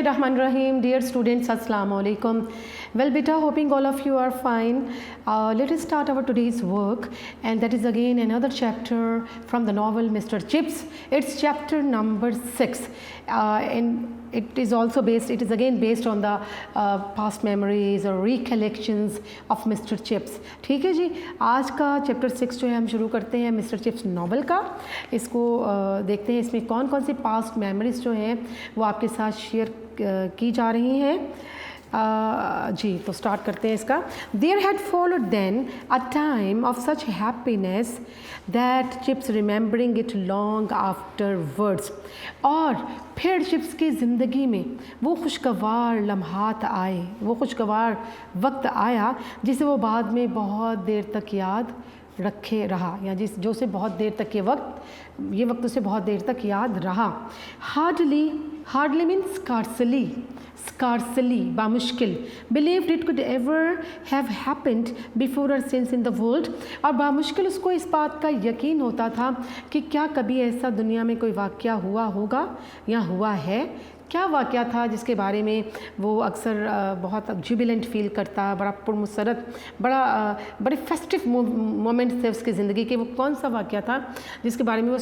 Bismillahirrahmanirrahim. Dear students, Assalamu alaikum. Well, beta, hoping all of you are fine. Let us start our today's work, and that is again another chapter from the novel Mr. Chips. It's chapter number 6, and it is again based on the past memories or recollections of Mr. Chips. ठीक है जी, आज का chapter 6 जो है हम शुरू करते हैं मिस्टर चिप्स नॉवल का. इसको देखते हैं इसमें कौन कौन सी पास्ट मेमोरीज जो हैं वो आपके साथ शेयर की जा रही हैं. जी, तो स्टार्ट करते हैं इसका. There had followed then a time of such happiness that Chips remembering it long afterwards. और फिर चिप्स की ज़िंदगी में वो खुशगवार लम्हात आए, वो खुशगवार वक्त आया जिसे वो बाद में बहुत देर तक याद रखे रहा, या जो से बहुत देर तक ये वक्त उसे बहुत देर तक याद रहा. Hardly means scarcely बामुश्किल. Believed it could ever have happened before or since in the world. और बामुश्किल उसको इस बात का यकीन होता था कि क्या कभी ऐसा दुनिया में कोई वाक़या हुआ होगा या हुआ है. क्या वाक़या था जिसके बारे में वो अक्सर बहुत जुबिलेंट फील करता, बड़ा पुरमसरत, बड़े फेस्टिव मोमेंट्स थे उसकी ज़िंदगी के. वो कौन सा वाक़या था जिसके बारे में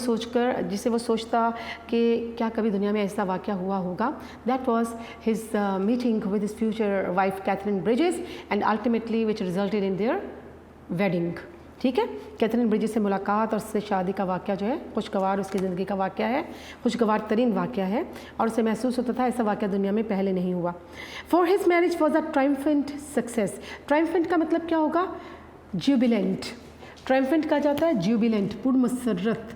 जिसे वो सोचता कि क्या कभी दुनिया में ऐसा वाक़या हुआ होगा. That was his meeting with his future wife Katherine Bridges and ultimately which resulted in their wedding. ठीक है, कैथरीन ब्रिजेस से मुलाकात और उससे शादी का वाक़या जो है खुशगवार उसकी ज़िंदगी का वाक़या है, खुशगवार तरीन वाक़या है, और उसे महसूस होता था ऐसा वाक़या दुनिया में पहले नहीं हुआ. For his marriage was a triumphant success. Triumphant का मतलब क्या होगा? जुबिलेंट. ट्रायम्फेंट कहा जाता है जुबिलेंट, पुरमसरत,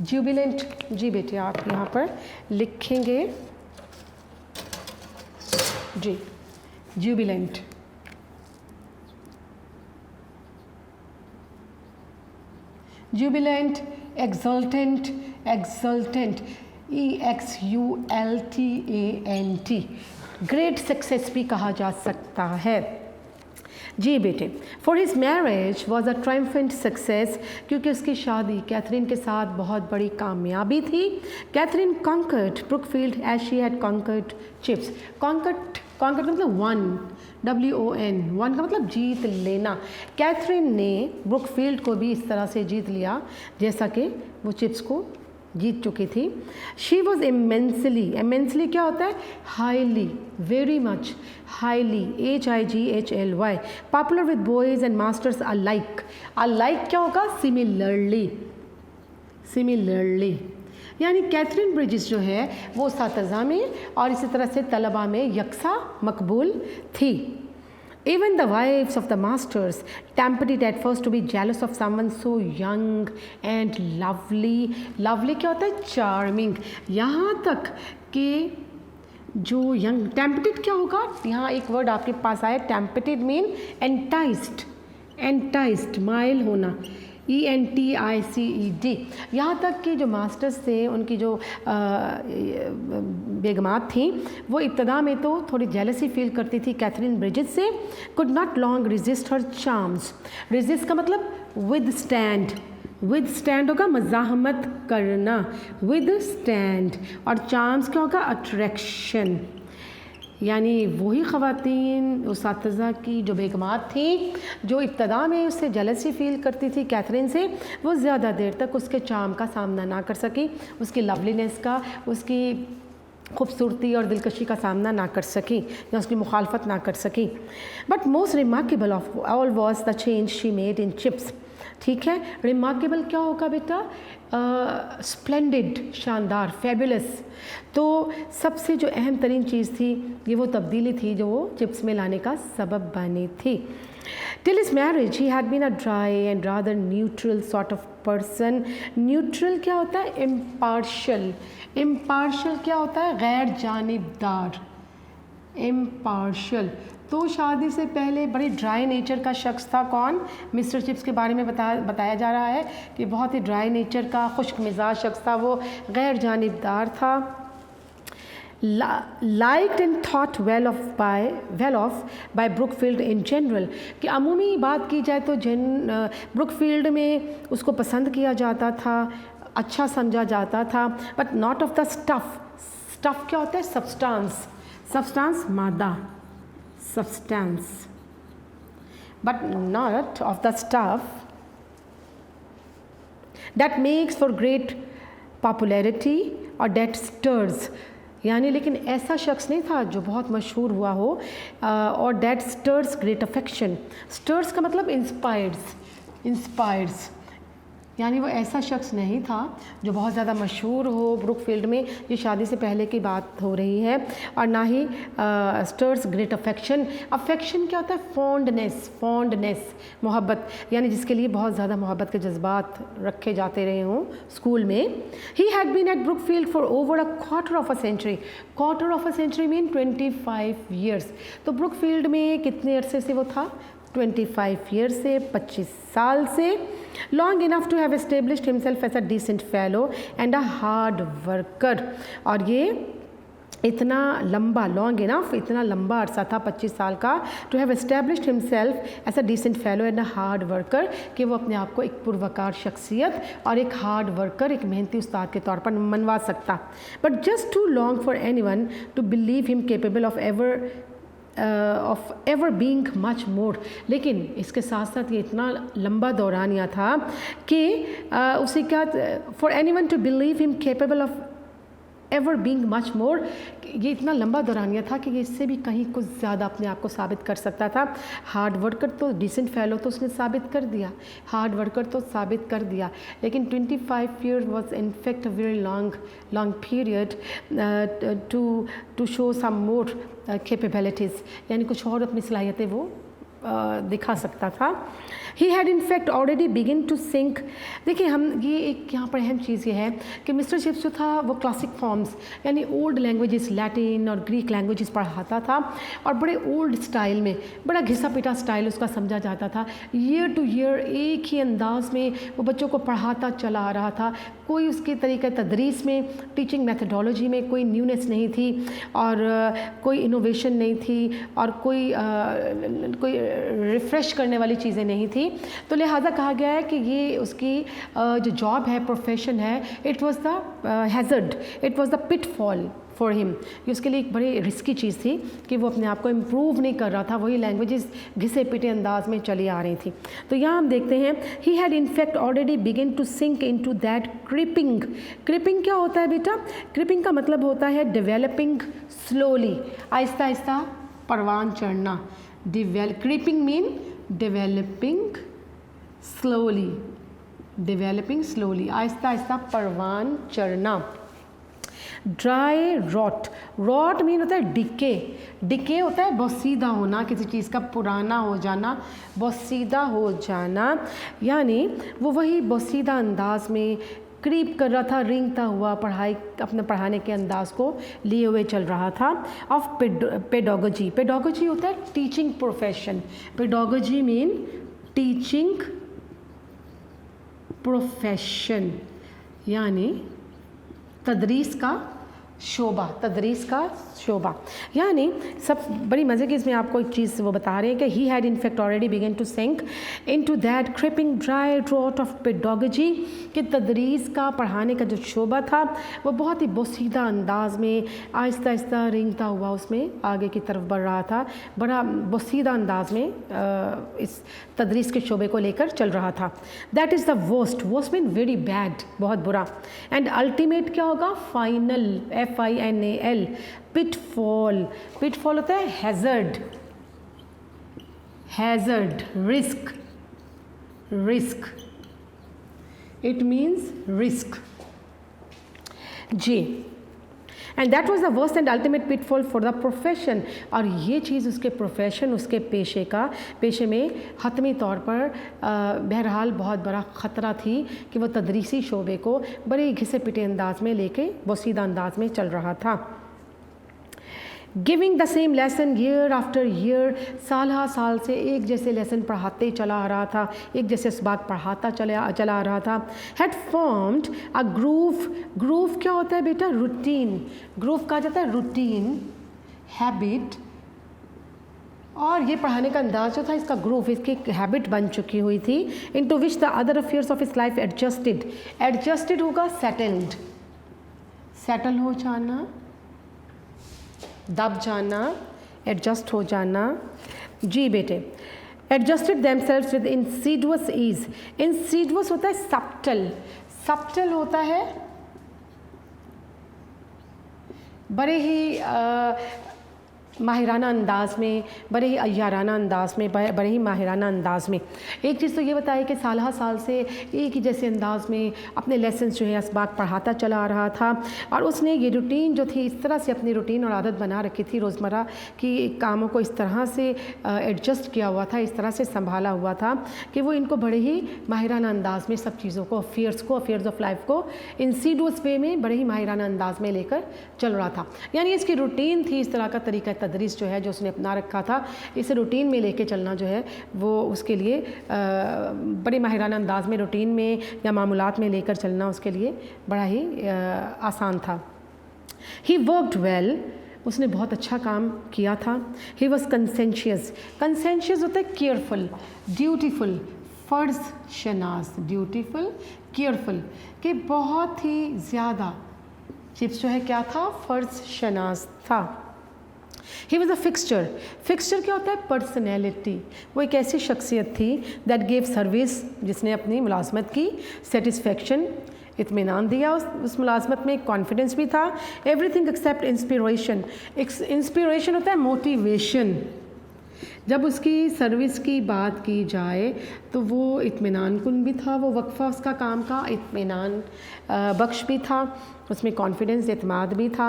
जुबिलेंट. जी बेटे, आप यहाँ पर लिखेंगे जी, jubilant. Jubilant, exultant, EXULTANT. Great success भी कहा जा सकता है. जी बेटे, for his marriage was a triumphant success, क्योंकि उसकी शादी कैथरीन के साथ बहुत बड़ी कामयाबी थी. Katherine conquered Brookfield as she had conquered Chips. Conquered मतलब वन, WON का मतलब जीत लेना. कैथरीन ने ब्रुकफील्ड को भी इस तरह से जीत लिया जैसा कि वो चिप्स को जीत चुकी थी. शी वॉज इमेंसली क्या होता है? Highly, very much, highly, HIGHLY, popular with boys and masters alike. Alike क्या होगा? सिमिलरली. यानी कैथरीन ब्रिजेस जो है वो सातज़ा में और इसी तरह से तलबा में यकसा मकबूल थी. Even the wives of the masters tempted it at first to be jealous of someone so young and lovely. Lovely क्या होता है? Charming. यहाँ तक कि जो यंग, tempted क्या होगा? यहाँ एक वर्ड आपके पास आया, tempted मीन enticed, माइल होना, ENTICED. यहाँ तक कि जो मास्टर्स थे उनकी जो बेगमात थी वो इब्तदा में तो थोड़ी जेलसी फील करती थी कैथरीन ब्रिजेस से. Could not long resist her charms. Resist का मतलब विद स्टैंड होगा मज़ाहमत करना, विद स्टैंड. और चार्म्स क्या होगा? अट्रैक्शन. यानी वही ख़वातीन उसातिज़ा की जो बेगमात थी जो इब्तदा में उससे जेलसी फील करती थी कैथरीन से, वो ज़्यादा देर तक उसके चार्म का सामना ना कर सकी, उसकी लवलीनेस का, उसकी खूबसूरती और दिलकशी का सामना ना कर सकी या उसकी मुखालफत ना कर सकी. But most remarkable of all was the change she made in chips. ठीक है, रिमार्केबल क्या होगा बेटा? स्प्लेंडिड, शानदार, फेबुलस. तो सबसे जो अहम तरीन चीज़ थी ये वो तब्दीली थी जो वो चिप्स में लाने का सबब बनी थी. Till his marriage he had been a dry and rather neutral sort of person. Neutral क्या होता है? इम्पार्शल. क्या होता है? गैर जानिबदार, इम्पार्शल. तो शादी से पहले बड़े ड्राई नेचर का शख्स था. कौन? मिस्टर चिप्स के बारे में बताया जा रहा है कि बहुत ही ड्राई नेचर का खुश्क मिजाज शख्स था, वो गैर जानिबदार था. liked and thought well of by Brookfield in general. कि अमूमी बात की जाए तो ब्रुकफील्ड में उसको पसंद किया जाता था, अच्छा समझा जाता था. But not of the stuff. Stuff क्या होता है? सब्सटेंस. सब्सटेंस मादा, substance, but not of the stuff that makes for great popularity or that stirs, यानी लेकिन ऐसा शख्स नहीं था जो बहुत मशहूर हुआ हो और that stirs great affection. stirs का मतलब इंस्पायर्स, यानी वो ऐसा शख्स नहीं था जो बहुत ज़्यादा मशहूर हो ब्रुकफील्ड में, ये शादी से पहले की बात हो रही है, और ना ही स्टर्स ग्रेट अफेक्शन. अफेक्शन क्या होता है? फॉन्डनेस, मोहब्बत, यानी जिसके लिए बहुत ज़्यादा मोहब्बत के जज्बात रखे जाते रहे हों स्कूल में. He had been at Brookfield for over a quarter of a century mean 25 years. तो ब्रुकफील्ड में कितने अरसे से वो था? 25 ईयर्स से, 25 साल से. Long enough to have established himself as a decent fellow and a hard worker. और ये इतना लंबा, लॉन्ग इनफ, इतना लंबा अरसा था 25 साल का, to have established himself as a decent fellow and a hard worker, कि वो अपने आप को एक पुरवकार शख्सियत और एक हार्ड वर्कर, एक मेहनती उस्ताद के तौर पर मनवा सकता. But just too long for anyone to believe him capable of ever being much more. लेकिन इसके साथ साथ ये इतना लंबा दौरानिया था कि उसे क्या, for anyone to believe him capable of ever being much मोर, ये इतना लंबा दौरानिया था कि ये इससे भी कहीं कुछ ज़्यादा अपने आप को साबित कर सकता था. हार्ड वर्कर तो, डिसेंट फेलो तो उसने साबित कर दिया, हार्ड वर्कर तो साबित कर दिया, लेकिन 25 year was in fact a very long period to show some more capabilities, यानी कुछ और अपनी सलाहियतें वो दिखा सकता था. He had in fact already begin to sink. देखिए हम ये एक यहाँ पर अहम चीज़ ये है कि मिस्टर चिप्स जो था वो क्लासिक फॉर्म्स यानी ओल्ड लैंग्वेजेस, लैटिन और ग्रीक लैंग्वेजेस पढ़ाता था, और बड़े ओल्ड स्टाइल में, बड़ा घिसा पिटा स्टाइल उसका समझा जाता था. ईयर टू ईयर एक ही अंदाज में वो बच्चों को पढ़ाता चला आ रहा था. कोई उसके तरीक़े तदरीस में, टीचिंग मैथडोलॉजी में कोई न्यूनेस नहीं थी और कोई इनोवेशन नहीं थी और कोई रिफ़्रेश करने वाली चीज़ें नहीं थी. तो लिहाजा कहा गया है कि ये उसकी जो जॉब है, प्रोफेशन है, it was the hazard, it was the pitfall for him. ये उसके लिए एक बड़ी रिस्की चीज़ थी कि वो अपने आप को इम्प्रूव नहीं कर रहा था, वही लैंग्वेजेस घिसे पिटे अंदाज में चली आ रही थी. तो यहाँ हम देखते हैं he had in fact already begin to sink into that creeping. Creeping क्या होता है बेटा? क्रिपिंग का मतलब होता है डेवलपिंग स्लोली, आहिस्ता आहिस्ता परवान चढ़ना. Creeping mean developing slowly, Aahista Aahista परवान चढ़ना. ड्राई रॉट मीन होता है डिके होता है बोसीदा होना, किसी चीज़ का पुराना हो जाना, बोसीदा हो जाना, यानी वो वही बोसीदा अंदाज में क्रीप कर रहा था, रेंगता हुआ अपने पढ़ाने के अंदाज को लिए हुए चल रहा था. ऑफ पेडोगोजी होता है teaching profession. Pedagogy mean teaching profession, यानी तदरीस का शोबा. यानी सब बड़ी मज़े की इसमें आपको एक चीज़ वो बता रहे हैं कि he had in fact already begun to sink into that creeping dry drought of pedagogy, कि तदरीस का, पढ़ाने का जो शोबा था वो बहुत ही बोसीदा अंदाज में आहिस्ता आहिस्ता रेंगता हुआ उसमें आगे की तरफ बढ़ रहा था, बड़ा बोसीदा अंदाज में इस तदरीस के शोबे को लेकर चल रहा था. That is the worst mean very bad, बहुत बुरा. एंड अल्टीमेट क्या होगा? Final, FINAL. पिटफॉल होता है hazard, risk, it means risk जी. And that was the worst and ultimate pitfall for the profession. और ये चीज़ उसके प्रोफेशन, उसके पेशे में हतमी तौर पर बहरहाल बहुत बड़ा ख़तरा थी कि वो तदरीसी शोबे को बड़े घिसे पिटे अंदाज में लेके बोसीदा अंदाज में चल रहा था. Giving the same lesson year after year, साल हर साल से एक जैसे लेसन पढ़ाते चला आ रहा था, एक जैसे सबक पढ़ाता चला आ रहा था. हैड फॉर्म्ड अ ग्रूव क्या होता है बेटा? रूटीन. ग्रूव कहा जाता है रूटीन, हैबिट, और ये पढ़ाने का अंदाज जो था इसका ग्रूव, इसकी एक हैबिट बन चुकी हुई थी. Into which the other affairs of his life adjusted होगा सेटल हो जाना, दब जाना, एडजस्ट हो जाना। जी बेटे, एडजस्टेड देमसेल्व्स विद इंसीडुअस ईज। इंसीडुअस होता है सब्टल, सब्टल होता है बड़े ही माहिराना अंदाज में, बड़े ही अय्याराना अंदाज में, बड़े ही माहिराना अंदाज में। एक चीज़ तो ये बताया कि साल साल से एक ही जैसे अंदाज में अपने लेसन्स जो है असबाक पढ़ाता चला आ रहा था, और उसने ये रूटीन जो थी इस तरह से अपनी रूटीन और आदत बना रखी थी, रोज़मर्रा की कामों को इस तरह से एडजस्ट किया हुआ था, इस तरह से संभाला हुआ था कि वो इनको बड़े ही माहिराना अंदाज में सब चीज़ों को, अफेयर्स ऑफ लाइफ को इंसीडुअस वे में बड़े ही माहिराना अंदाज में लेकर चल रहा था। यानी इसकी रूटीन थी, इस तरह का तरीका तदरीस जो है जो उसने अपना रखा था, इस रूटीन में लेके चलना जो है वो उसके लिए बड़े माहिराना अंदाज में रूटीन में या मामूलात में लेकर चलना उसके लिए बड़ा ही आसान था। ही वर्कड वेल, उसने बहुत अच्छा काम किया था। ही वॉज कंसेंशियस, कंसेंशियस होता है केयरफुल, ड्यूटीफुल, फ़र्ज़ शनास, ड्यूटीफुल, केयरफुल, कि बहुत ही ज़्यादा चिप्स जो है क्या था, फ़र्ज़ शनास था। He was a fixture, fixture क्या होता है, पर्सनैलिटी, वो एक ऐसी शख्सियत थी दैट गेव सर्विस, जिसने अपनी मुलाजमत की, सेटिस्फेक्शन, इत्मीनान दिया उस मुलाजमत में, कॉन्फिडेंस भी था, एवरीथिंग एक्सेप्ट इंस्पिरेशन। इंस्पिरेशन होता है मोटिवेशन। जब उसकी सर्विस की बात की जाए तो वो इत्मीनान कुन भी था, वो वक्फ़ा उसका काम का इत्मीनान बख्श भी था, उसमें कॉन्फिडेंस, एतमाद भी था,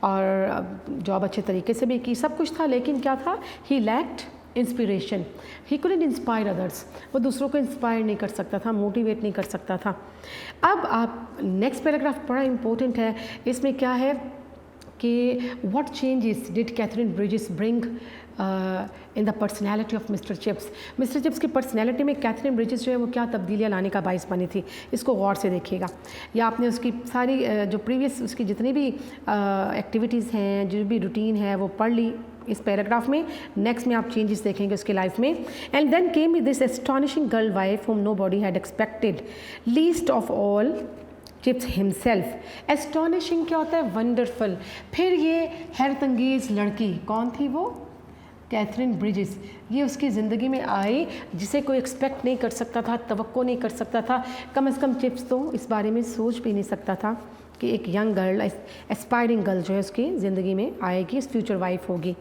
और जॉब अच्छे तरीके से भी की, सब कुछ था। लेकिन क्या था, he lacked inspiration, he couldn't inspire others, वो दूसरों को इंस्पायर नहीं कर सकता था, मोटिवेट नहीं कर सकता था। अब आप नेक्स्ट पैराग्राफ बड़ा इंपॉर्टेंट है, इसमें क्या है कि what changes did Katherine Bridges bring in the personality of mister Chips. Mister Chips की पर्सनैलिटी में कैथरीन ब्रिजेस जो है वो क्या तब्दीलियाँ लाने का बाइस बनी थी, इसको गौर से देखिएगा। या आपने उसकी सारी जो प्रीवियस उसकी जितनी भी एक्टिविटीज़ हैं, जो भी रूटीन है, वो पढ़ ली इस पैराग्राफ में। नेक्स्ट में आप चेंजेस देखेंगे उसकी लाइफ में। And then came with this astonishing girl wife whom nobody had expected, least of all Chips himself. Astonishing क्या होता है, वंडरफुल। फिर ये हैरत अंगेज़ लड़की कौन थी, वो कैथरीन ब्रिजेस। ये उसकी ज़िंदगी में आई जिसे कोई एक्सपेक्ट नहीं कर सकता था, तवक्को नहीं कर सकता था, कम से कम चिप्स तो इस बारे में सोच भी नहीं सकता था कि एक यंग गर्ल, एस्पायरिंग गर्ल जो है उसकी ज़िंदगी में आएगी, इस फ्यूचर वाइफ होगी।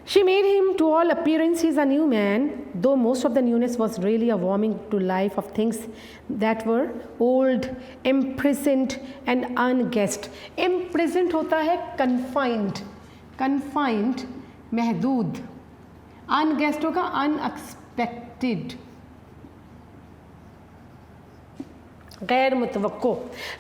She made him to all appearances a new man, though most of the newness was really a warming to life of things that were old, imprisoned and unguessed. Imprisoned होता है confined, confined महदूद, unguessed होगा unexpected, गैर मुतवक्को।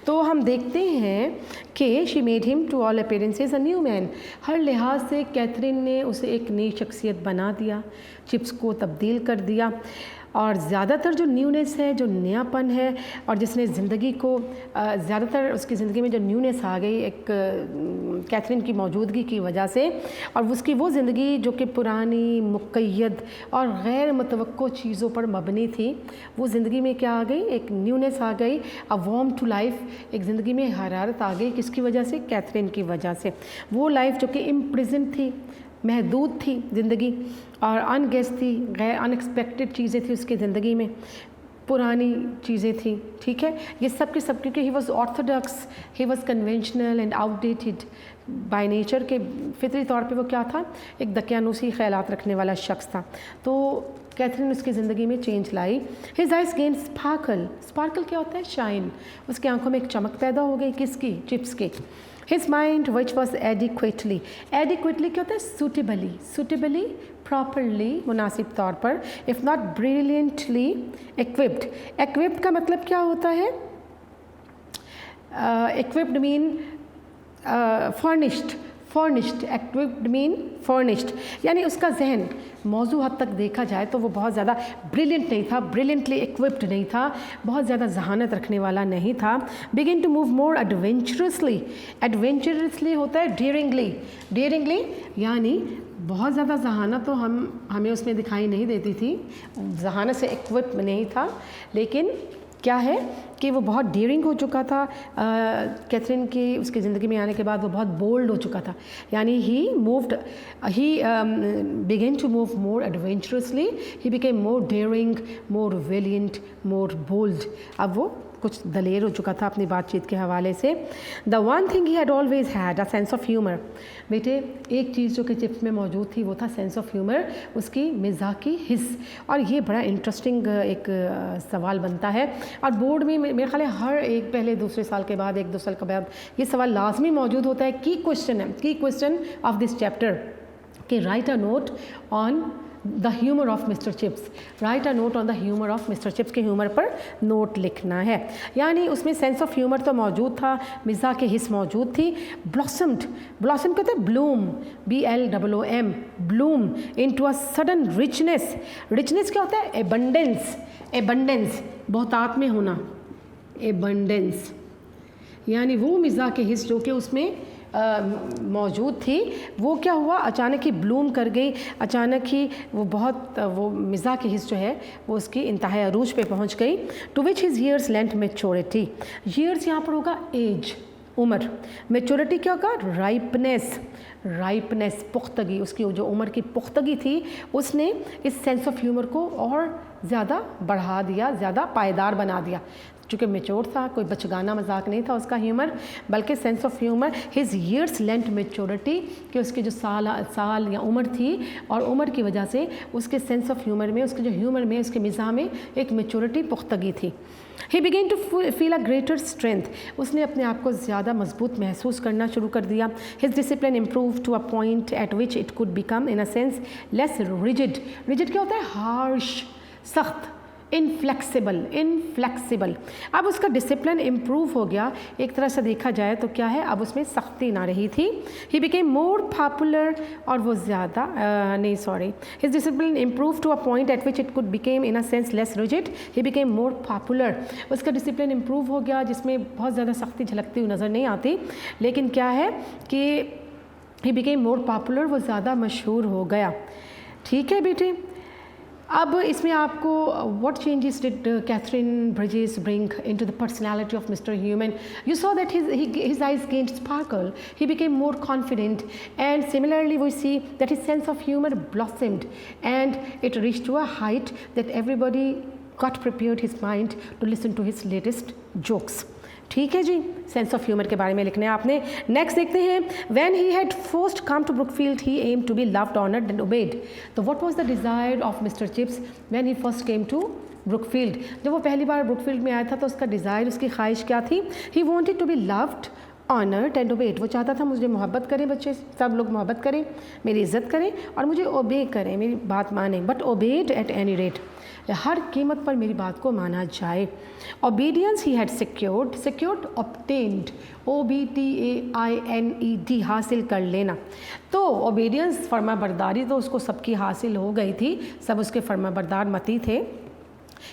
तो हम देखते हैं कि she made him to all appearances a new man, हर लिहाज से कैथरीन ने उसे एक नई शख्सियत बना दिया, चिप्स को तब्दील कर दिया। और ज़्यादातर जो न्यूनेस है, जो नयापन है, और जिसने ज़िंदगी को ज़्यादातर उसकी ज़िंदगी में जो न्यूनेस आ गई एक कैथरीन की मौजूदगी की वजह से, और उसकी वो ज़िंदगी जो कि पुरानी, मुक़य्यद और गैर मुतवक्को चीज़ों पर मबनी थी, वो ज़िंदगी में क्या आ गई, एक न्यूनेस आ गई, अ वार्म टू लाइफ, एक ज़िंदगी में हरारत आ गई। किसकी वजह से, कैथरीन की वजह से। वो लाइफ जो कि इम्प्रिजन थी, महदूद थी ज़िंदगी, और अनगेस थी, गैर अनएक्सपेक्टेड चीज़ें थी उसकी ज़िंदगी में, पुरानी चीज़ें थी, ठीक है। ये सब के सब, क्योंकि he was Orthodox, he was conventional and outdated by nature, के फितरी तौर पे वो क्या था, एक दकियानूसी ख्यालात रखने वाला शख्स था। तो कैथरीन उसकी ज़िंदगी में चेंज लाई। His eyes gain sparkle, sparkle क्या होता है, शाइन, उसकी आंखों में एक चमक पैदा हो गई, किसकी, चिप्स की। His mind which was adequately, adequately क्या होता है, सूटेबली, सूटेबली, प्रॉपरली, मुनासिब तौर पर, if not brilliantly equipped. Equipped का मतलब क्या होता है, equipped mean furnished, furnished, equipped mean furnished, यानी उसका जहन मौजू हद तक देखा जाए तो वो बहुत ज़्यादा ब्रिलियंट नहीं था, ब्रिलियंटली इक्विप्ड नहीं था, बहुत ज़्यादा जहानत रखने वाला नहीं था। बिगिन टू मूव मोर एडवेंचरसली, एडवेंचरसली होता है डेयरिंगली, डेयरिंगली यानी बहुत ज़्यादा जहानत तो हमें उसमें दिखाई नहीं देती थी, जहानत से इक्विप नहीं था, लेकिन क्या है कि वो बहुत डेयरिंग हो चुका था। कैथरीन की उसकी ज़िंदगी में आने के बाद वो बहुत बोल्ड हो चुका था, यानी he began to move more adventurously, he became more daring, more valiant, more bold. अब वो कुछ दलेर हो चुका था अपनी बातचीत के हवाले से। The one thing he had always had a sense of humour. बेटे एक चीज़ जो कि चिप्स में मौजूद थी वो था सेंस ऑफ ह्यूमर, उसकी मिजाकी हिस्स। और ये बड़ा इंटरेस्टिंग एक सवाल बनता है और बोर्ड में मेरे ख्याल है हर एक पहले दूसरे साल के बाद 1-2 साल के बाद ये सवाल लाजमी मौजूद होता है। की क्वेश्चन ऑफ दिस चैप्टर कि right a note on the humour of mister chips. Right a note on the humour of mister chips के ह्यूमर पर नोट लिखना है। यानी उसमें सेंस ऑफ ह्यूमर तो मौजूद था, मिज़ा की हिस्स मौजूद थी। ब्लॉसम कहते हैं Bloom, BLOOM, Bloom into a sudden richness. Richness क्या होता है? एबंडेंस, बहुतात में होना, एबंडेंस, यानी वो मिज़ा की हिस्स जो कि उसमें मौजूद थी वो क्या हुआ, अचानक ही ब्लूम कर गई, अचानक ही वो मिज़ा की हिस्स जो है वो उसकी इंतहा अरूज पे पहुंच गई। To which his years lent maturity. Years यहाँ पर होगा एज, उम्र। मेच्योरिटी क्या होगा? राइपनेस, पुख्तगी। उसकी जो उम्र की पुख्तगी थी उसने इस सेंस ऑफ ह्यूमर को और ज़्यादा बढ़ा दिया, ज़्यादा पायदार बना दिया। चूँकि मेच्योर था, कोई बचगाना मजाक नहीं था उसका ह्यूमर, बल्कि sense of humour. His years lent maturity, कि उसकी जो साल या उम्र थी और उम्र की वजह से उसके सेंस ऑफ ह्यूमर में, उसके जो ह्यूमर में, उसके मिज़ाज में एक मेच्योरिटी, पुख्तगी थी। He began to feel a greater strength. उसने अपने आप को ज़्यादा मजबूत महसूस करना शुरू कर दिया। His discipline improve to a point at which it could become in a sense less rigid. Rigid क्या होता है? हार्श, सख्त, इनफ्लेक्सिबल। अब उसका डिसिप्लिन इम्प्रूव हो गया, एक तरह से देखा जाए तो क्या है, अब उसमें सख्ती ना रही थी। ही बिकेम मोर पॉपुलर, और वो ज़्यादा his discipline improve to a point at which it could became in a sense less rigid. He became more popular. उसका डिसिप्लिन इम्प्रूव हो गया जिसमें बहुत ज़्यादा सख्ती झलकती हुई नज़र नहीं आती, लेकिन क्या है कि ही बिकेम मोर पॉपुलर, वो ज़्यादा मशहूर हो गया। ठीक है बेटे, अब इसमें आपको what changes did Catherine Bridges bring into the personality of Mr. Human? You saw that his eyes gained sparkle. He became more confident, and similarly we see that his sense of humor blossomed and it reached to a height that everybody got prepared his mind to listen to his latest jokes. ठीक है जी, sense of humour के बारे में लिखना है आपने। Next देखते हैं, when he had first come to Brookfield he aimed to be loved, honoured and obeyed. तो what was the desire of mister Chips when he first came to Brookfield. जब वो पहली बार ब्रुकफील्ड में आया था तो उसका डिज़ायर, उसकी ख्वाहिश क्या थी? He wanted to be loved, honoured and obeyed. वो चाहता था मुझे मोहब्बत करें, बच्चे सब लोग मोहब्बत करें, मेरी इज़्ज़त करें और मुझे ओबे करें, मेरी बात मानें। But obeyed at any rate, हर कीमत पर मेरी बात को माना जाए। Obedience he had secured obtained, OBTAINED, हासिल कर लेना। तो ओबीडियंस, फर्मा बरदारी, तो उसको सबकी हासिल हो गई थी, सब उसके फर्मा बरदार मती थे।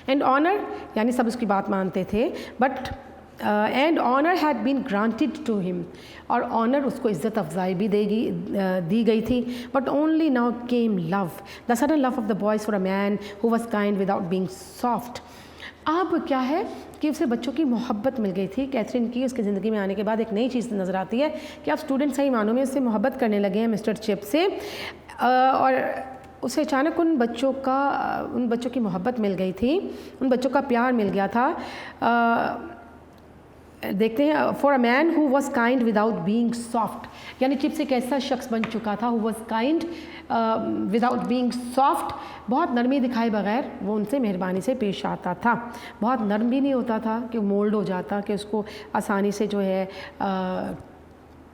एंड ऑनर, यानी सब उसकी बात मानते थे। But and honour had been granted to him, और ऑनर उसको इज़्ज़त अफजाई भी दी गई थी। But only now came love, the sudden love of the boys for a man who was kind without being soft. अब क्या है कि उसे बच्चों की मोहब्बत मिल गई थी कैथरीन की। उसकी ज़िंदगी में आने के बाद एक नई चीज़ नज़र आती है कि अब स्टूडेंट सही मानों में उससे मोहब्बत करने लगे हैं मिस्टर चिप से, और उसे अचानक उन बच्चों की मोहब्बत मिल गई थी, उन बच्चों का प्यार मिल गया था। देखते हैं, for a man who was kind without being soft, यानी चिप्स एक ऐसा शख्स बन चुका था who was kind without being soft, बहुत नरमी दिखाए बगैर वो उनसे मेहरबानी से पेश आता था। बहुत नरम भी नहीं होता था कि मोल्ड हो जाता, कि उसको आसानी से जो है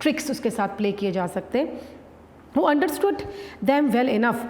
ट्रिक्स उसके साथ प्ले किए जा सकते। Who understood them well enough,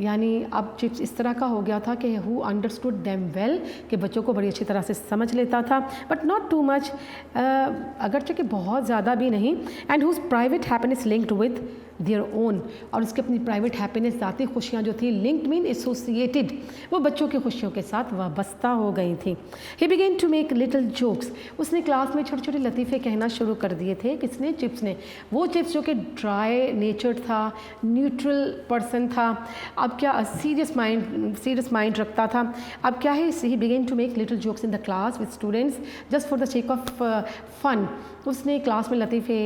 यानी अब चिप्स इस तरह का हो गया था कि हु अंडरस्टूड दैम वेल, कि बच्चों को बड़ी अच्छी तरह से समझ लेता था, बट नॉट टू मच, अगरचे कि बहुत ज़्यादा भी नहीं। And whose private happiness linked with their own, और उसकी अपनी प्राइवेट हैप्पीनेस, ज़ाती खुशियाँ जो थी, लिंक्ड मीन एसोसिएटेड, वो बच्चों की खुशियों के साथ वाबस्ता हो गई थी। He began to make little jokes, उसने क्लास में छोटे छोटे लतीफ़े कहना शुरू कर दिए थे। किसने? चिप्स ने। वो चिप्स जो कि ड्राई नेचर था, न्यूट्रल पर्सन था, अब क्या सीरियस माइंड रखता था। अब क्या है, he began to make little jokes in the class with students just for the sake of fun. उसने क्लास में लतीफ़े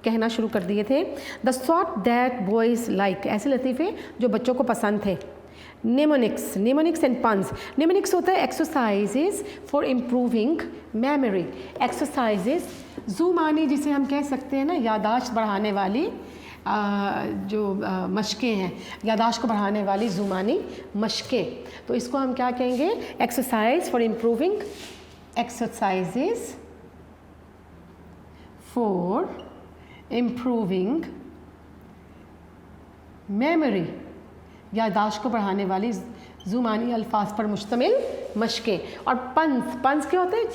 कहना शुरू कर दिए थे। The sort that boys like, ऐसे लतीफ़े जो बच्चों को पसंद थे। Mnemonics and puns. नेमोनिक्स होता है exercises for improving memory, exercises ज़ुमानी जिसे हम कह सकते हैं ना, यादाश्त बढ़ाने वाली जो मशक़ें हैं, यादाश्त को बढ़ाने वाली ज़ुमानी मशक़ें, तो इसको हम क्या कहेंगे? Exercise for improving, exercises for improving memory, यादाश्त को बढ़ाने वाली ज़ुमानी अल्फाज पर मुश्तमिल मशक़ें। और पन्स क्या होते हैं?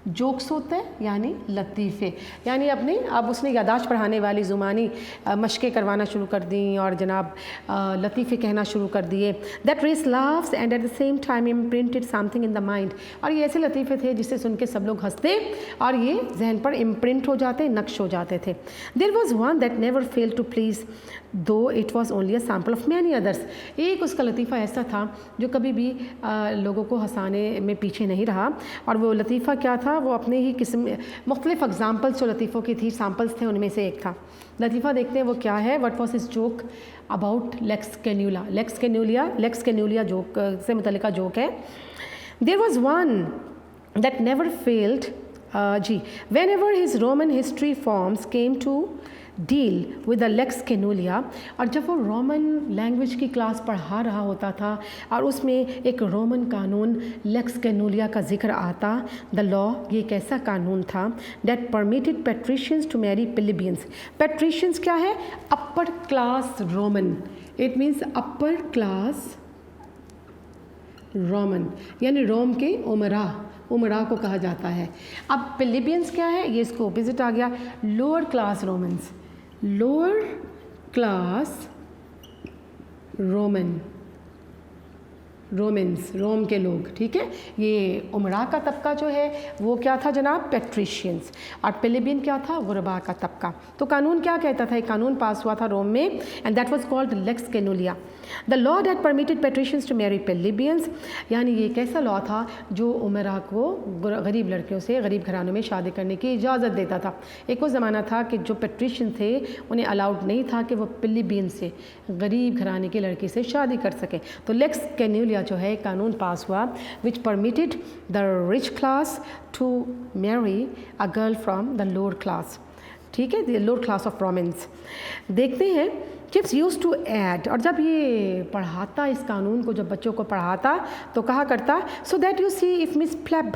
जोक्स होते हैं यानी लतीफ़े, यानी अपने अब उसने यादाश्त बढ़ाने वाली ज़ुमानी मशक़ें करवाना शुरू कर दी और जनाब लतीफ़े कहना शुरू कर दिए। That raise laughs and at the same time imprinted something in the mind, और ये ऐसे लतीफ़े थे जिसे सुन के सब लोग हंसते और ये जहन पर इम्प्रिंट हो जाते, नक्श हो जाते थे। There was one that never fail to please though it was only a sample of many others. एक उसका लतीफ़ा ऐसा था जो कभी भी लोगों को हंसाने में पीछे नहीं रहा, और वो लतीफ़ा क्या था? वो अपने ही किस्म मुख्तलिफ एग्जाम्पल्स जो लतीफ़ों की थी, सैम्पल्स थे, उनमें से एक था। लतीफ़ा देखते हैं वो क्या है। What was his joke about Lex Canuleia joke से मुतल्लिका जोक है। There was one that never failed whenever his Roman history forms came to deal with the Lex Canuleia, और जब वो रोमन लैंग्वेज की क्लास पढ़ा रहा होता था और उसमें एक रोमन कानून लेक्स कैनूलिया का जिक्र आता, द लॉ, ये एक ऐसा कानून था that permitted patricians to marry प्लेबियंस। पेट्रिशियंस क्या है? Upper class Roman, it means upper class Roman, यानी रोम के उमरा को कहा जाता है। अब प्लेबियंस क्या है? ये इसको ऑपोजिट आ गया, lower class Romans, lower class Romans, Rome के लोग, ठीक है। ये उमरा का तबका जो है वो क्या था जनाब? पेट्रिशियंस, और प्लेबियन क्या था? गुरबा का तबका। तो कानून क्या कहता था? एक कानून पास हुआ था रोम में, and that was called Lex Canuleia, the law that permitted patricians to marry plebeians, यानी ये एक ऐसा लॉ था जो उमरा को गरीब लड़कियों से, गरीब घरानों में शादी करने की इजाज़त देता था। एक वो ज़माना था कि जो पेट्रिशियन थे उन्हें अलाउड नहीं था कि वो प्लेबियन से, गरीब घराने की लड़की से शादी कर सकें। तो लेक्स कैन्यूलिया जो है कानून पास हुआ which permitted the rich class to marry a girl from the lower class, ठीक है, the lower class of Romans. देखते हैं चिप्स यूज टू ऐड, और जब ये पढ़ाता इस कानून को, जब बच्चों को पढ़ाता तो कहा करता, so that you see if miss PLAB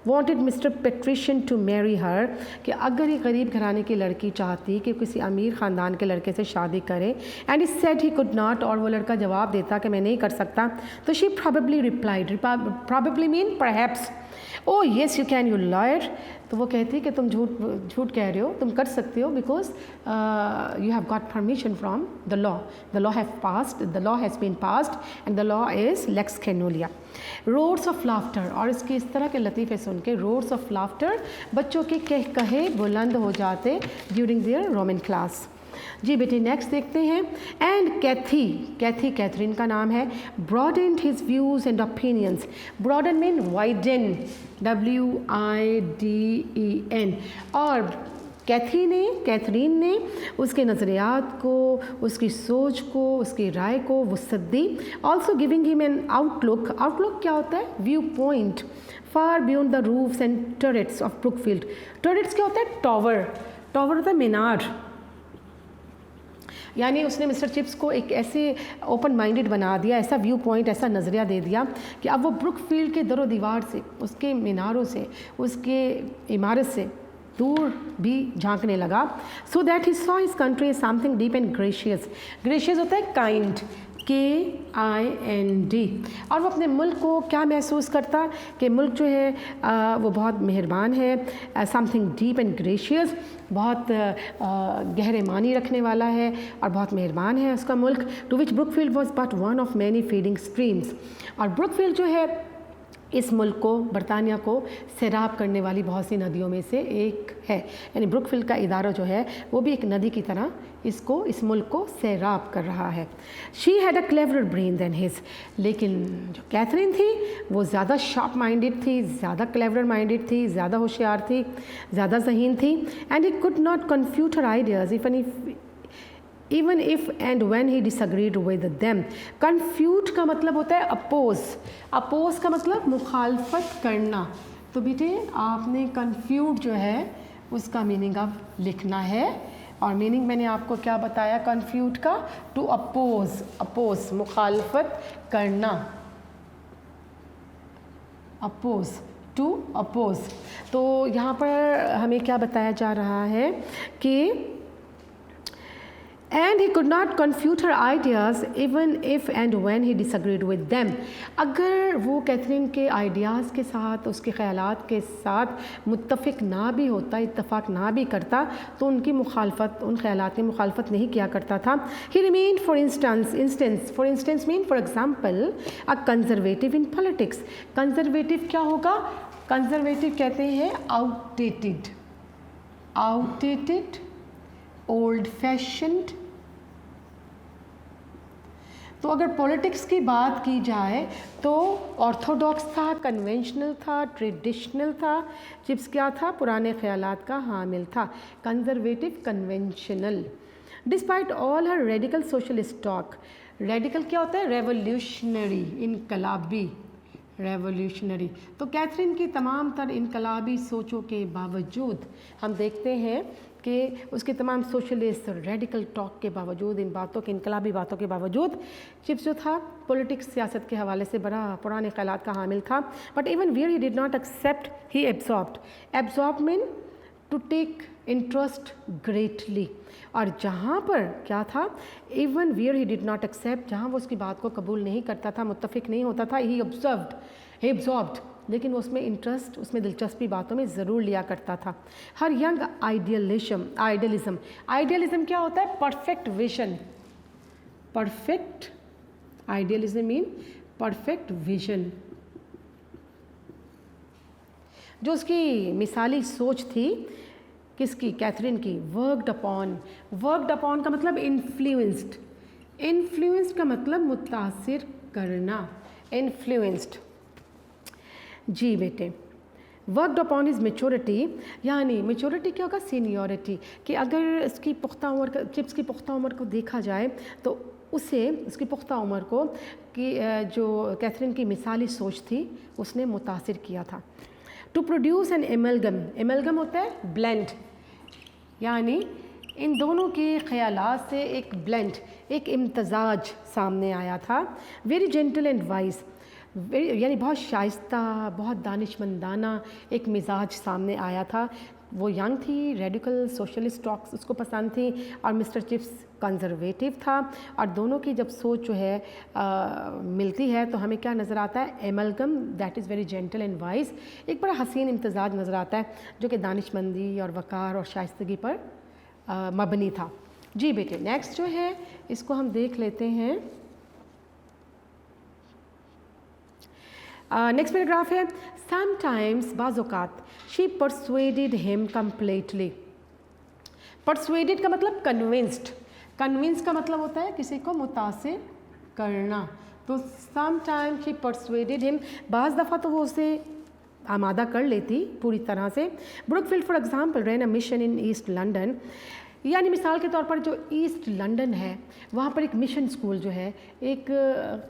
wanted Mr. Patrician to marry her, कि अगर ये गरीब घराने की लड़की चाहती कि किसी अमीर ख़ानदान के लड़के से शादी करे, and he said he could not, और वो लड़का जवाब देता कि मैं नहीं कर सकता, तो she probably replied, probably mean perhaps, oh yes you can you lawyer, तो वो कहती कि तुम झूठ कह रहे हो, तुम कर सकते हो, because you have got permission from the law has been passed and the law is Lex Canuleia. Roars of laughter, और इसके इस तरह के लतीफ़े सुन के रोड्स ऑफ लाफ्टर, बच्चों के कहे बुलंद हो जाते ड्यूरिंग देयर रोमन क्लास। जी बेटे नेक्स्ट देखते हैं। एंड कैथरीन का नाम है, broadened his views and opinions, broaden mean widen, WIDEN, और कैथरीन ने उसके नज़रियात को, उसकी सोच को, उसकी राय को वुसअत दी। Also giving him an outlook क्या होता है? View point far beyond the roofs and turrets of Brookfield. Turrets क्या होता है? टावर होता है मीनार, यानी उसने मिस्टर चिप्स को एक ऐसे ओपन माइंडेड बना दिया, ऐसा व्यू पॉइंट, ऐसा नज़रिया दे दिया कि अब वो ब्रुकफील्ड के दरो दीवार से, उसके मीनारों से, उसके इमारत से दूर भी झांकने लगा। So that he saw his country is something deep and gracious होता है काइंड, KIND। और वो अपने मुल्क को क्या महसूस करता कि मुल्क जो है वो बहुत मेहरबान है, समथिंग डीप एंड ग्रेशियस, बहुत गहरे मानी रखने वाला है और बहुत मेहरबान है उसका मुल्क। To which Brookfield was but one of many feeding streams. और ब्रुकफील्ड जो है इस मुल्क को, बरतानिया को सैराब करने वाली बहुत सी नदियों में से एक है। यानी ब्रुकफील्ड का इदारा जो है वो भी एक नदी की तरह इस मुल्क को सैराब कर रहा है। She had a clever brain than his. लेकिन जो कैथरीन थी वो ज़्यादा शार्प माइंडेड थी, ज़्यादा क्लेवर माइंडेड थी, ज़्यादा होशियार थी, ज़्यादा ज़हीन थी। And he could not confute her ideas even if and when he disagreed with them। confute का मतलब होता है अपोज। अपोज का मतलब मुखालफत करना। तो बेटे आपने confute जो है उसका मीनिंग अब लिखना है। और मीनिंग मैंने आपको क्या बताया confute का? To oppose. अपोज मुखालफत करना, अपोज, टू अपोज। तो यहाँ पर हमें क्या बताया जा रहा है कि and he could not confute her ideas even if and when he disagreed with them। अगर वो कैथरीन के आइडियाज़ के साथ, उसके ख़यालात के साथ मुत्तफ़िक ना भी होता, इत्तफ़ाक़ ना भी करता, तो उनकी मुखालफत, उन ख़यालात में मुखालफत नहीं किया करता था। he remained for instance mean for example a conservative in politics। Conservative क्या होगा? कंजर्वेटिव कहते हैं outdated, old fashioned। तो अगर पॉलिटिक्स की बात की जाए तो ऑर्थोडॉक्स था, कन्वेंशनल था, ट्रेडिशनल था। चिप्स क्या था? पुराने ख्यालात का हामिल था। Conservative, conventional. Despite all her radical socialist talk. Radical क्या होता है? रेवोल्यूशनरी, इनकलाबी, रेवोल्यूशनरी। तो कैथरीन की तमाम तर इनकलाबी सोचों के बावजूद हम देखते हैं कि उसके तमाम सोशलिस्ट रेडिकल टॉक के बावजूद, इन बातों के, इनकलाबी बातों के बावजूद, चिप्स जो था पॉलिटिक्स, सियासत के हवाले से बड़ा पुराने ख्यालात का हामिल था। But even where he did not accept, he absorbed. Absorb mean to take interest greatly. और जहाँ पर क्या था? Even where he did not accept, जहाँ वो उसकी बात को कबूल नहीं करता था, मुत्तफिक नहीं होता था, ही एब्जॉर्ब्ड, लेकिन वो उसमें इंटरेस्ट, उसमें दिलचस्पी बातों में ज़रूर लिया करता था। हर यंग आइडियलिज्म क्या होता है? Perfect vision. Perfect idealism mean perfect vision. जो उसकी मिसाली सोच थी, किसकी? कैथरीन की। वर्कड अपॉन का मतलब इन्फ्लुएंस्ड। इन्फ्लुएंस्ड का मतलब मुतासिर करना, इन्फ्लुएंस्ड। जी बेटे, वर्कड अपॉन इज़ मेच्योरिटी। यानी मेच्योरिटी क्या होगा? सीनियरिटी। कि अगर इसकी पुख्ता उम्र, चिप्स की पुख्ता उम्र को देखा जाए तो उसे, उसकी पुख्ता उम्र को कि जो कैथरीन की मिसाली सोच थी उसने मुतासिर किया था। टू प्रोड्यूस एन एमलगम होता है ब्लेंड। यानी इन दोनों के ख़यालात से एक ब्लेंड, एक इम्तज़ाज सामने आया था। वेरी जेंटल एंड वाइज, यानी बहुत शाइस्ता, बहुत दानिशमंदाना एक मिजाज सामने आया था। वो यंग थी, रेडिकल सोशलिस्ट टॉक्स उसको पसंद थी, और मिस्टर चिप्स कंजर्वेटिव था। और दोनों की जब सोच जो है मिलती है तो हमें क्या नज़र आता है? Amalgam that is very gentle and wise. एक बड़ा हसीन इम्तजाज नज़र आता है जो कि दानिशमंदी और वक़ार और शाइस्तगी पर मबनी था। जी बेटे, नेक्स्ट जो है इसको हम देख लेते हैं। नेक्स्ट पैराग्राफ है, समटाइम्स बाज़ौक़ात she persuaded him completely. Persuaded का मतलब कन्विंस्ड। कन्विंस का मतलब होता है किसी को मुतासिर करना। तो समटाइम शी परसुएडेड हिम, बाज़ दफ़ा तो वो उसे आमादा कर लेती पूरी तरह से। Brookfield for example ran a mission in East London. यानी मिसाल के तौर पर जो ईस्ट लंदन है वहाँ पर एक मिशन स्कूल जो है, एक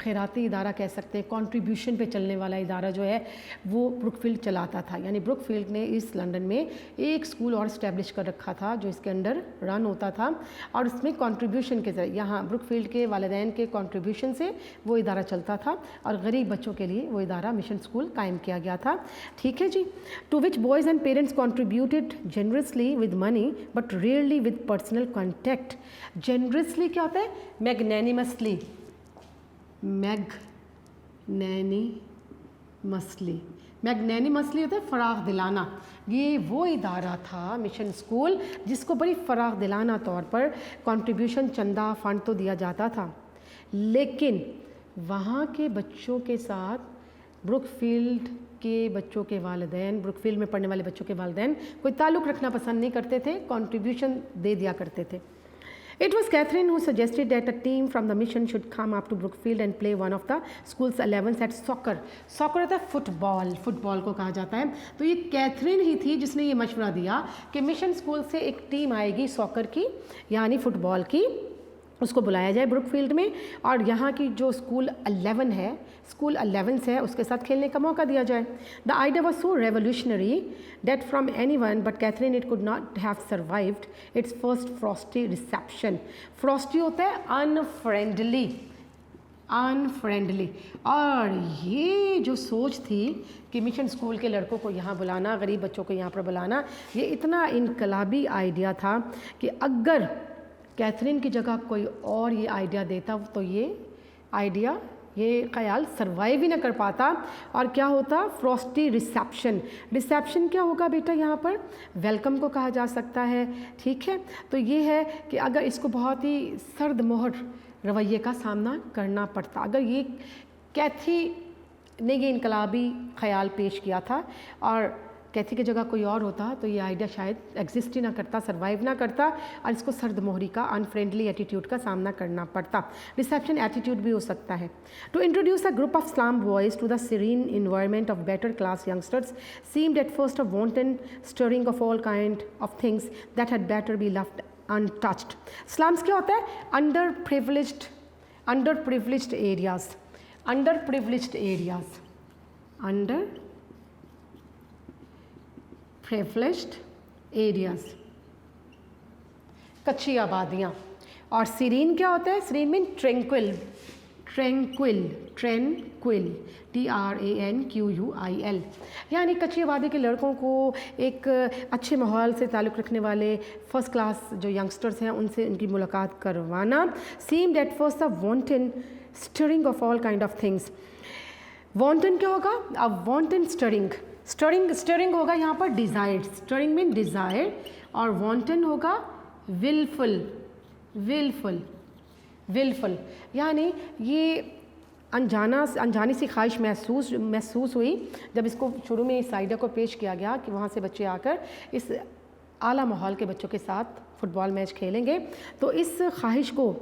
खैराती इदारा कह सकते हैं, कंट्रीब्यूशन पे चलने वाला इदारा जो है वो ब्रुकफील्ड चलाता था। यानी ब्रुकफील्ड ने ईस्ट लंदन में एक स्कूल और इस्टेब्लिश कर रखा था जो इसके अंडर रन होता था, और इसमें कंट्रीब्यूशन के ज़रिए, यहाँ ब्रुकफील्ड के वालिदैन के कंट्रीब्यूशन से वो इदारा चलता था, और गरीब बच्चों के लिए वो इदारा मिशन स्कूल कायम किया गया था। ठीक है जी। To which boys and parents contributed generously with money but rarely with personal contact. Generously क्या होता है? मैग्नैनिमसली। मैग्नैनिमसली। मैग्नैनिमसली होता है फराग दिलाना। ये वो इदारा था मिशन स्कूल जिसको बड़ी फराग दिलाना तौर पर कंट्रीब्यूशन, चंदा, फंड तो दिया जाता था, लेकिन वहाँ के बच्चों के साथ ब्रुकफील्ड के बच्चों के वालिदैन, ब्रुकफील्ड में पढ़ने वाले बच्चों के वालिदैन कोई ताल्लुक़ रखना पसंद नहीं करते थे, कंट्रीब्यूशन दे दिया करते थे। It was Catherine who suggested that a team from the mission should come up to Brookfield and play one of the school's 11s at soccer. Soccer होता है फुटबॉल, फुटबॉल को कहा जाता है। तो ये कैथरीन ही थी जिसने ये मशवरा दिया कि मिशन स्कूल से एक टीम आएगी सॉकर की, यानी फुटबॉल की, उसको बुलाया जाए ब्रुकफील्ड में और यहाँ की जो स्कूल 11 है, स्कूल 11 है, उसके साथ खेलने का मौका दिया जाए। The idea was so revolutionary that from anyone but Katherine it could not have survived its first frosty reception. Frosty होता है अनफ्रेंडली, अनफ्रेंडली। और ये जो सोच थी कि मिशन स्कूल के लड़कों को यहाँ बुलाना, गरीब बच्चों को यहाँ पर बुलाना, ये इतना इनकलाबी आइडिया था कि अगर कैथरीन की जगह कोई और ये आइडिया देता तो ये आइडिया, ये ख्याल सरवाइव ही ना कर पाता। और क्या होता? Frosty reception. रिसेप्शन क्या होगा बेटा? यहाँ पर वेलकम को कहा जा सकता है, ठीक है। तो ये है कि अगर इसको बहुत ही सर्द मोहर रवैये का सामना करना पड़ता, अगर ये कैथी ने ये इनकलाबी ख्याल पेश किया था और कैथी की जगह कोई और होता तो ये आइडिया शायद एग्जिस्ट ही ना करता, सर्वाइव ना करता और इसको सर्द मोहरी का, अनफ्रेंडली एटीट्यूड का सामना करना पड़ता। रिसेप्शन एटीट्यूड भी हो सकता है। To introduce a group of slum boys to the serene environment of better class youngsters seemed at first a wanton stirring of all kind of things that had better be left untouched. Slums क्या होता है? Underprivileged areas, underprivileged areas, underprivileged areas, कच्ची आबादियाँ। और serene क्या होता है? Serene mean tranquil, tranquil, tranquil, TRANQUIL, यानी कच्ची आबादी के लड़कों को एक अच्छे माहौल से ताल्लुक़ रखने वाले फर्स्ट क्लास जो यंगस्टर्स हैं उनसे उनकी मुलाकात करवाना। Seemed at first a wanton stirring of all kind of things. Wanton क्या होगा? अ वांटन स्टरिंग, स्टरिंग होगा यहाँ पर डिज़ायर, स्टरिंग मीन डिज़ायर, और वांटन होगा विलफुल, विलफुल, यानी ये अनजानी सी ख्वाहिश महसूस हुई जब इसको शुरू में इस आइडिया को पेश किया गया कि वहाँ से बच्चे आकर इस आला माहौल के बच्चों के साथ फुटबॉल मैच खेलेंगे। तो इस ख्वाहिश को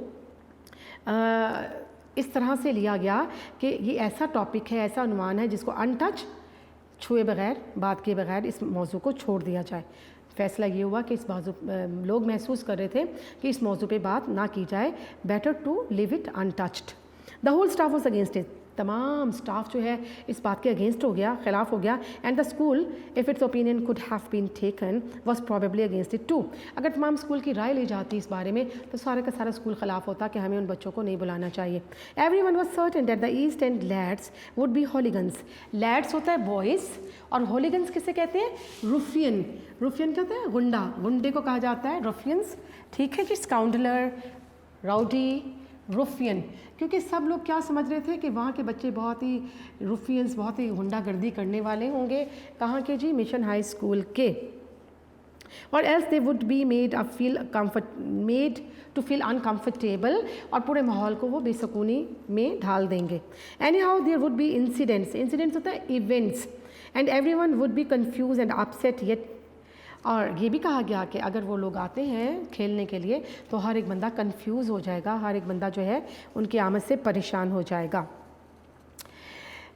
इस तरह से लिया गया कि ये ऐसा टॉपिक है, ऐसा उन्वान है जिसको अनटच, छुए बगैर, बात किए बगैर इस मौजू को छोड़ दिया जाए। फ़ैसला ये हुआ कि इस मौजू, लोग महसूस कर रहे थे कि इस मौजू पे बात ना की जाए, better to leave it untouched. The whole staff was against it, तमाम स्टाफ जो है इस बात के अगेंस्ट हो गया, ख़िलाफ़ हो गया। And the school if its opinion could have been taken was probably against it too. अगर तमाम स्कूल की राय ली जाती इस बारे में तो सारे का सारा स्कूल ख़िलाफ़ होता कि हमें उन बच्चों को नहीं बुलाना चाहिए। Every one was certain that the East End lads would be hooligans. Lads होता है बॉयज़ और हॉलीगन्स किसे कहते हैं? रुफियन। रुफियन क्या होता है? गुंडा, गुंडे को कहा जाता है रुफियंस, ठीक है जी। स्काउंडलर, राउडी, रुफियन, क्योंकि सब लोग क्या समझ रहे थे कि वहाँ के बच्चे बहुत ही रुफियंस, बहुत ही गुंडागर्दी करने वाले होंगे। कहाँ के जी? मिशन हाई स्कूल के। और else they would be made to feel uncomfortable, और पूरे माहौल को वो बेसुकूनी में ढाल देंगे। Anyhow there would be incidents, incidents होता है events, and everyone would be confuse and upset yet. और ये भी कहा गया कि अगर वो लोग आते हैं खेलने के लिए तो हर एक बंदा कंफ्यूज हो जाएगा, हर एक बंदा जो है उनकी आमद से परेशान हो जाएगा।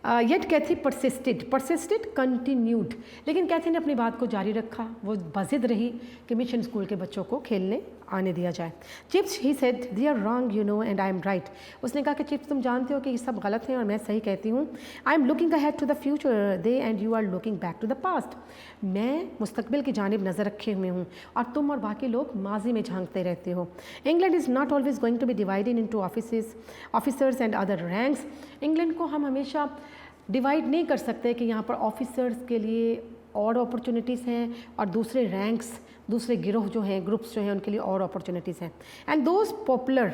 येट कैथी परसिस्टेड कंटिन्यूड, लेकिन कैथी ने अपनी बात को जारी रखा, वो बज़िद रही कि मिशन स्कूल के बच्चों को खेलने आने दिया जाए। Chips he said they are wrong you know and I am right. उसने कहा कि चिप्स तुम जानते हो कि ये सब गलत हैं और मैं सही कहती हूँ। I am looking ahead to the future they and you are looking back to the past. मैं मुस्तकबिल की जानिब नज़र रखे हुए हूँ और तुम और बाकी लोग माजी में झांकते रहते हो। England is not always going to be divided into officers and other ranks. England को हम हमेशा डिवाइड नहीं कर सकते कि यहाँ पर ऑफिसर्स के लिए और अपॉर्चुनिटीज़ हैं और दूसरे रैंक्स, दूसरे गिरोह जो हैं, ग्रुप्स जो हैं, उनके लिए और अपॉर्चुनिटीज़ हैं। And those Poplar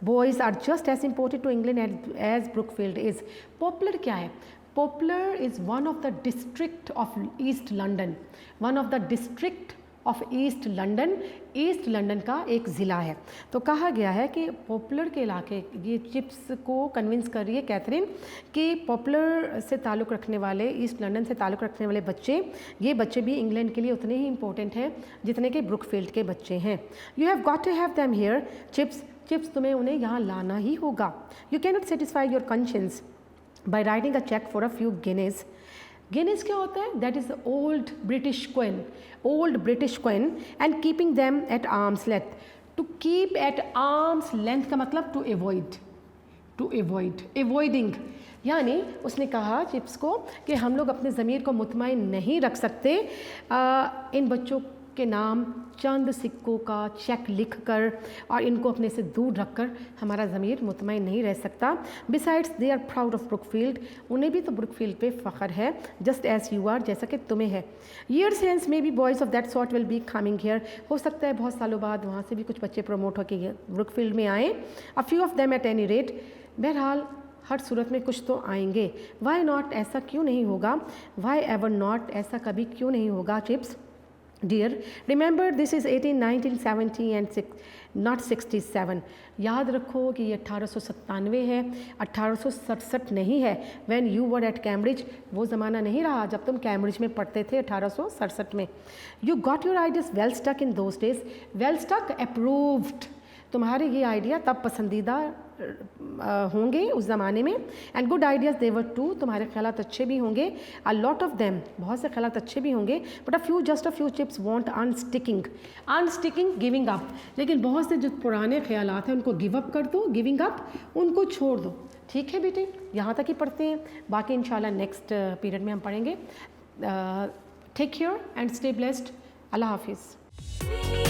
boys are just as important to England as Brookfield is. Poplar क्या है? Poplar is one of the district of East London, one of the district of East London, East London का एक ज़िला है। तो कहा गया है कि पॉपुलर के इलाके, ये चिप्स को कन्विंस कर रही है कैथरीन कि पॉपुलर से ताल्लुक़ रखने वाले, ईस्ट लंदन से ताल्लुक़ रखने वाले बच्चे, ये बच्चे भी इंग्लैंड के लिए उतने ही इंपॉर्टेंट हैं जितने कि ब्रुकफील्ड के बच्चे हैं। You have got to have them here, Chips, Chips तुम्हें उन्हें यहाँ लाना ही होगा। You can not satisfy your conscience by writing a cheque for a few guineas. Guineas क्या होता है? That is old British queen, old British queen, and keeping them at arm's length. To keep at arm's length का मतलब to avoid, to avoid, avoiding, यानी उसने कहा chips को कि हम लोग अपने ज़मीर को मुतमईन नहीं रख सकते इन बच्चों के नाम चंद सिक्कों का चेक लिख कर, और इनको अपने से दूर रख कर हमारा ज़मीर मुतमईन नहीं रह सकता। Besides they are proud of Brookfield, उन्हें भी तो ब्रुकफील्ड पे फ़ख्र है, जस्ट एज यू आर, जैसा कि तुम्हें है। Years hence may be boys of that sort will be coming here, हो सकता है बहुत सालों बाद वहाँ से भी कुछ बच्चे प्रमोट होकर ब्रुकफील्ड में आएँ। A few of them at any rate, बहरहाल हर सूरत में कुछ तो आएंगे। वाई नॉट, ऐसा क्यों नहीं होगा? वाई एवर नॉट, ऐसा कभी क्यों नहीं होगा? Chips dear, remember this is 1970 and not 67। याद रखो कि ये 1897 है, 1867 नहीं है। When you were at Cambridge, वो ज़माना नहीं रहा जब तुम कैम्ब्रिज में पढ़ते थे 1867 में। You got your ideas well stuck in those days, well stuck, approved, तुम्हारे ये आइडिया तब पसंदीदा होंगे उस ज़माने में। And good ideas they were too, तुम्हारे ख्यालात अच्छे भी होंगे। अ लॉट ऑफ देम, बहुत से ख्यालात अच्छे भी होंगे। But a few, just a few Chips want unsticking, unsticking, giving up. लेकिन बहुत से जो पुराने ख्यालात हैं उनको गिव अप कर दो, गिविंग अप, उनको छोड़ दो। ठीक है बेटे, यहाँ तक ही पढ़ते हैं, बाकी इंशाल्लाह नेक्स्ट पीरियड में हम पढ़ेंगे। Take care and stay blessed. अल्लाह हाफिज़।